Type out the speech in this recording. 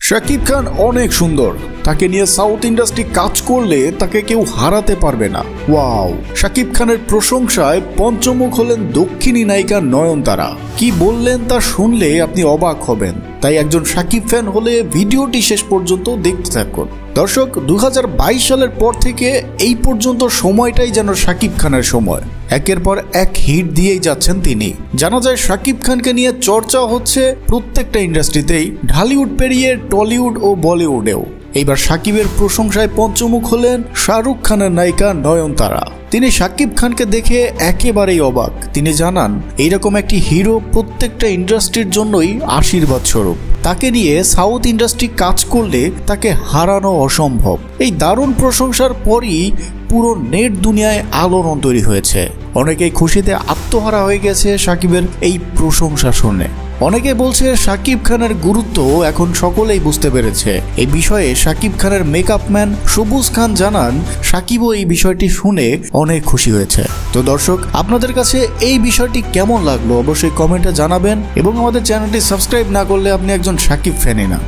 শাকিব খান অনেক সুন্দর, তাকে নিয়ে সাউথ ইন্ডাস্ট্রি কাজ করলে তাকে কেউ হারাতে পারবে না। ওয়াও! শাকিব খানের প্রশংসায় পঞ্চমুখ হলেন দক্ষিণী নায়িকা নয়নতারা। কি বললেন তা শুনলে আপনি অবাক হবেন, তাই একজন শাকিব ফ্যান হলে ভিডিওটি শেষ পর্যন্ত দেখতে থাকুন। দর্শক, 2022 সালের পর থেকে এই পর্যন্ত সময়টাই যেন শাকিব খানের সময়। একের পর এক হিট দিয়েই যাচ্ছেন তিনি। জানা যায় শাকিব খানকে নিয়ে চর্চা হচ্ছে প্রত্যেকটা ইন্ডাস্ট্রিতেই, ঢালিউড পেরিয়ে টলিউড ও বলিউডেও। এইবার শাকিবের প্রশংসায় পঞ্চমুখ হলেন শাহরুখ খানের নায়িকা নয়নতারা। তিনি শাকিব খানকে দেখে একেবারেই অবাক। তিনি জানান, এইরকম একটি হিরো প্রত্যেকটা ইন্ডাস্ট্রির জন্যই আশীর্বাদ স্বরূপ। তাকে নিয়ে সাউথ ইন্ডাস্ট্রি কাজ করলে তাকে হারানো অসম্ভব। এই দারুণ প্রশংসার পরই পুরো নেট দুনিয়ায় আলোড়ন তৈরি হয়েছে। অনেকেই খুশিতে আত্মহারা হয়ে গেছে শাকিবের এই প্রশংসা শুনে। অনেকে বলছে শাকিব খানের গুরুত্ব এখন সকলেই বুঝতে পেরেছে। এই বিষয়ে শাকিব খানের মেকআপ ম্যান সবুজ খান জানান, শাকিবও এই বিষয়টি শুনে অনেক খুশি হয়েছে। তো দর্শক, আপনাদের কাছে এই বিষয়টি কেমন লাগলো অবশ্যই কমেন্টে জানাবেন, এবং আমাদের চ্যানেলটি সাবস্ক্রাইব না করলে আপনি একজন শাকিব ফ্যানই না।